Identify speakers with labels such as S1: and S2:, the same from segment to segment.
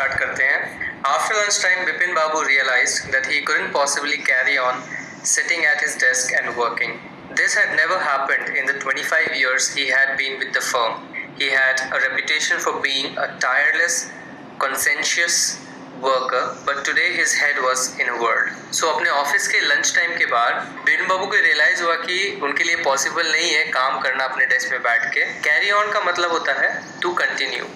S1: Start करते हैं। After lunchtime, Bipin Babu realized that he couldn't possibly carry on sitting at his desk and working. This had never happened in the 25 years he had been with the firm. He had a reputation for being a tireless, conscientious worker, but today his head was in a whirl. So अपने office के lunch time के बाद बिपिन बाबू को realise हुआ कि उनके लिए possible नहीं है काम करना अपने डेस्क में बैठ के। कैरी ऑन का मतलब होता है to continue.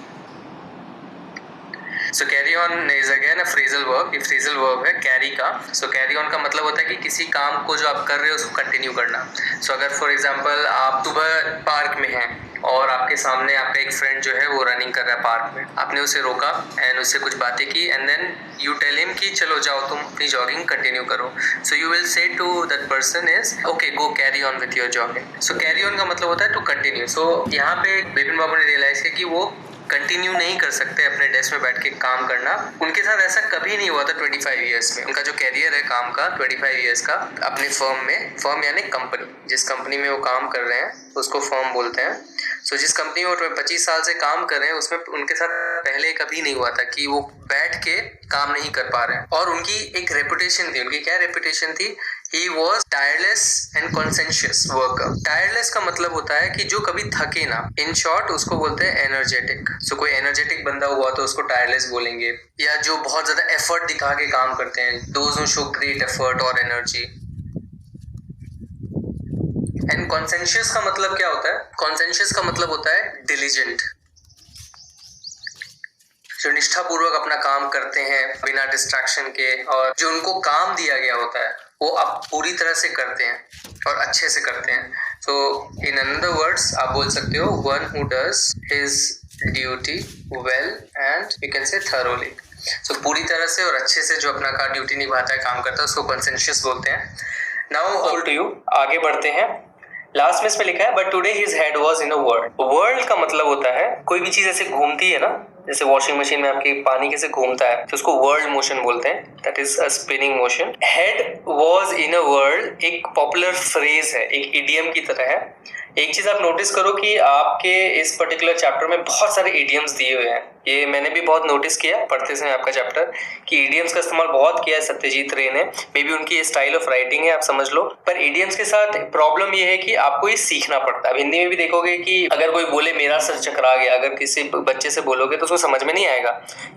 S1: So carry on is again a phrasal verb. ये phrasal verb है carry का। So carry on का मतलब होता है कि किसी काम को जो आप कर रहे हो उसको कंटिन्यू करना। So अगर फॉर एग्जाम्पल आप सुबह पार्क में हैं और आपके सामने आपका एक फ्रेंड जो है वो रनिंग कर रहा है पार्क में, आपने उसे रोका एंड उससे कुछ बातें की and then you tell him कि चलो जाओ तुम अपनी जॉगिंग कंटिन्यू करो। So you will say to that person is okay go carry on with your jogging. So carry on का मतलब होता है टू कंटिन्यू। सो यहाँ पे बिपिन बाबू ने रियलाइज किया कि वो कंटिन्यू नहीं कर सकते अपने डेस्क में बैठ के काम करना। उनके साथ ऐसा कभी नहीं हुआ था 25 इयर्स में। उनका जो कैरियर है काम का 25 इयर्स का अपने फर्म में, फर्म यानी कंपनी, जिस कंपनी में वो काम कर रहे हैं उसको फर्म बोलते हैं। सो जिस कंपनी में वो 25 साल से काम कर रहे हैं उसमें उनके साथ पहले कभी नहीं हुआ था कि वो बैठ के काम नहीं कर पा रहे हैं। और उनकी एक रेपुटेशन थी। उनकी क्या रेपुटेशन थी? He was tireless and conscientious worker. Tireless का मतलब होता है कि जो कभी थके ना। In short उसको बोलते हैं energetic. So कोई energetic बंदा हुआ तो उसको tireless बोलेंगे। या जो बहुत ज्यादा effort दिखा के काम करते हैं, those who show great effort or energy. And conscientious का मतलब क्या होता है? Conscientious का मतलब होता है diligent. जो निष्ठापूर्वक अपना काम करते हैं बिना डिस्ट्रैक्शन के, और जो उनको काम दिया गया होता है वो आप पूरी तरह से करते हैं और अच्छे से करते हैं। सो इन अनदर वर्ड्स आप बोल सकते हो one who does his duty well and you can say thoroughly. So पूरी तरह से और अच्छे से जो अपना का ड्यूटी निभाता है, काम करता है, उसको कॉन्सेंशियस बोलते हैं। नाउ ऑल टू यू, आगे बढ़ते हैं। लास्ट में इसमें लिखा है but today his head was in a world. World का मतलब होता है कोई भी चीज ऐसे घूमती है ना, जैसे वॉशिंग मशीन में आपके पानी कैसे घूमता है तो उसको वर्ल्ड मोशन बोलते हैं, that is a spinning motion. Head was in a world एक पॉपुलर फ्रेज है, एक इडियम की तरह है। एक चीज आप नोटिस करो कि आपके इस पर्टिकुलर चैप्टर में बहुत सारे इडियम्स दिए हुए हैं। ये मैंने भी बहुत नोटिस किया पढ़ते समय आपका चैप्टर कि इडियम्स का इस्तेमाल बहुत किया है सत्यजीत रे ने। मे बी उनकी ये स्टाइल ऑफ राइटिंग है, आप समझ लो। पर इडियम्स के साथ प्रॉब्लम ये है कि आपको ये सीखना पड़ता है। हिंदी में भी देखोगे कि अगर कोई बोले मेरा सर चकरा गया, अगर किसी बच्चे से बोलोगे तो उसको समझ में नहीं आएगा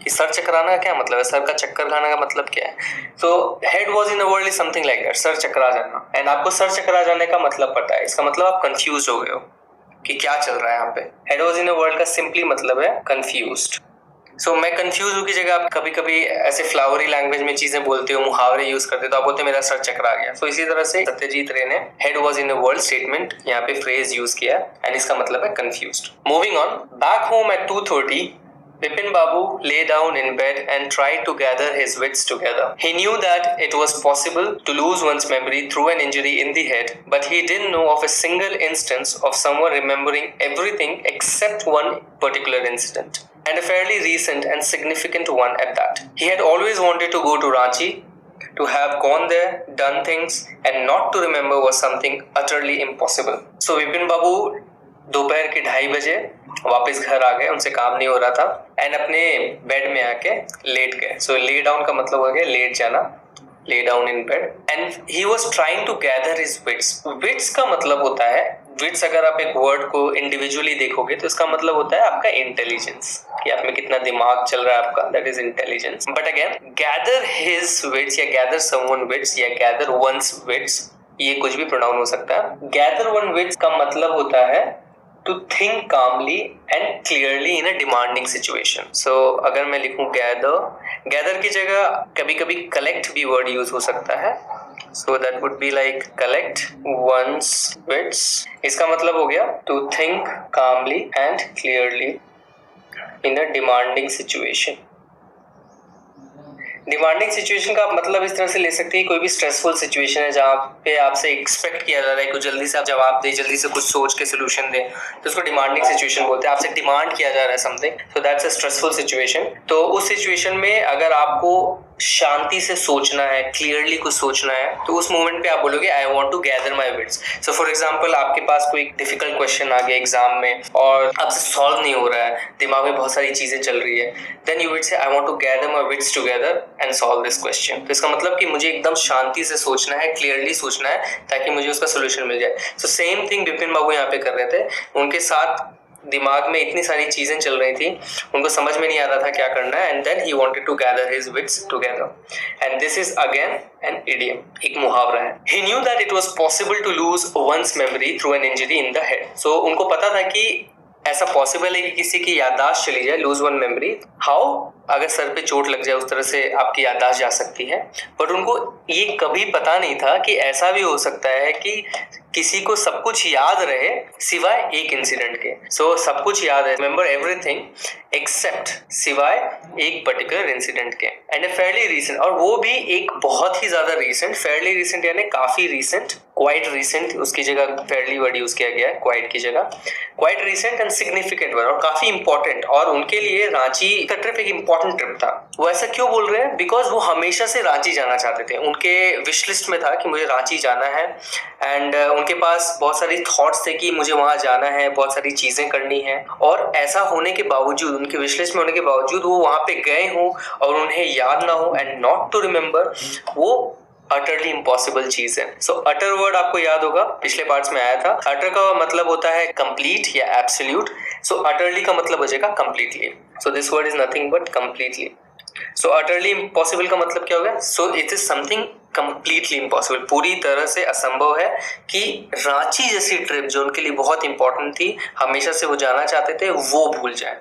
S1: कि सर चकराना का क्या मतलब है, सर का चक्कर खाना का मतलब क्या है। तो head was in the world is something like that, sir चकरा जाना। एंड आपको सर चकरा जाने का मतलब पता है, इसका मतलब आप कंफ्यूज हो गए हो कि क्या चल रहा है यहाँ पे। Head was in the world का सिंपली मतलब है कंफ्यूज्ड। सो मैं कंफ्यूज हूँ की जगह आप कभी कभी ऐसे फ्लावरी लैंग्वेज में चीजें बोलते हो, मुहावरे यूज करते हो, तो आप बोलते मेरा सर चकरा गया। तो इसी तरह से सत्यजीत रे ने head was in a world statement यहाँ पे फ्रेज यूज किया एंड इसका मतलब है confused. Moving on, back home at 2:30 Bipin Babu lay down in bed and tried to gather his wits together. He knew that it was possible to lose one's memory through an injury in the head, but he didn't know of a single instance of someone remembering everything except one particular incident, and a fairly recent and significant one at that. He had always wanted to go to Ranchi. To have gone there, done things, and not to remember was something utterly impossible. So Bipin Babu दोपहर के 2:30 बजे वापस घर आ गए, उनसे काम नहीं हो रहा था एंड अपने बेड में आके लेट गए। सो ले डाउन का मतलब हो गया लेट जाना, lay down in bed and he was trying to gather his wits. Wits का मतलब होता है, wits अगर आप एक वर्ड को इंडिविजुअली देखोगे तो इसका मतलब होता है आपका इंटेलिजेंस, कि आप में कितना दिमाग चल रहा है आपका, that is intelligence. But again, gather his wits या gather someone wits या gather one's wits, ये कुछ भी प्रोनाउन हो सकता है। gather one wits का मतलब होता है to think calmly and clearly in a demanding situation. So अगर मैं लिखूं gather की जगह कभी कभी collect भी word use हो सकता है, so that would be like collect one's wits. इसका मतलब हो गया to think calmly and clearly in a demanding situation. Demanding situation का मतलब इस तरह से ले सकते हैं, कोई भी स्ट्रेसफुल सिचुएशन है जहाँ पे आपसे एक्सपेक्ट किया जा रहा है कुछ जल्दी से आप जवाब दे, जल्दी से कुछ सोच के सोल्यूशन दे, तो उसको डिमांडिंग सिचुएशन बोलते हैं। आपसे डिमांड किया जा रहा है something, so that's a stressful situation. तो उस सिचुएशन में अगर आपको शांति से सोचना है, क्लियरली कुछ सोचना है, तो उस मोमेंट पे आप बोलोगे I want to gather my wits. So for example आपके पास कोई डिफिकल्ट क्वेश्चन आ गया एग्जाम में और आपसे सॉल्व नहीं हो रहा है, दिमाग में बहुत सारी चीजें चल रही है, then you will say I want to gather my wits together and solve this question. तो इसका मतलब कि मुझे एकदम शांति से सोचना है, क्लियरली सोचना है, ताकि मुझे उसका सोल्यूशन मिल जाए। सो सेम थिंग विपिन बाबू यहाँ पे कर रहे थे, उनके साथ दिमाग में इतनी सारी चीजें चल रही थी, उनको समझ में नहीं आ रहा था क्या करना है, and then he wanted to gather his wits together. And this is again an idiom, एक मुहावरा है। He knew that it was possible to lose one's memory through an injury in the head. So उनको पता था कि ऐसा possible है कि किसी की याददाश्त चली जाए, लूज वन मेमोरी। हाउ? अगर सर पे चोट लग जाए उस तरह से आपकी याददाश्त जा सकती है। बट उनको ये कभी पता नहीं था कि ऐसा भी हो सकता है कि किसी को सब कुछ याद रहे सिवाय एक इंसिडेंट के। सो सब कुछ याद है, रिमेंबर एवरीथिंग एक्सेप्ट, सिवाय एक पर्टिकुलर इंसिडेंट के। एंड ए फेयरली रीसेंट, और वो भी एक बहुत ही ज्यादा रीसेंट, फेयरली रीसेंट यानी काफी रीसेंट, क्वाइट रीसेंट, उसकी जगह फेयरली वर्ड यूज किया गया है क्वाइट की जगह, quite recent and significant word, और काफी इंपॉर्टेंट। और उनके लिए रांची का ट्रिप एक इंपॉर्टेंट ट्रिप था। वो ऐसा क्यों बोल रहे हैं? बिकॉज वो हमेशा से रांची जाना चाहते थे, उनके विश लिस्ट में था कि मुझे रांची जाना है, एंड उनके पास बहुत सारी थॉट्स थे कि मुझे वहां जाना है, बहुत सारी चीजें करनी है। और ऐसा होने के बावजूद, उनके विश लिस्ट में होने के बावजूद वो वहां पे गए हों और उन्हें याद ना हो एंड नॉट टू रिमेम्बर, वो अटरली इम्पॉसिबल चीज है। सो अटर वर्ड आपको याद होगा, पिछले पार्ट्स में आया था। अटर का मतलब होता है कंप्लीट या एब्सोल्यूट। सो अटरली का मतलब हो जाएगा completely. So this word is nothing but completely. So utterly impossible का मतलब क्या होगा? So it is something completely impossible, पूरी तरह से असंभव है कि रांची जैसी ट्रिप जो उनके लिए बहुत इंपॉर्टेंट थी, हमेशा से वो जाना चाहते थे, वो भूल जाए।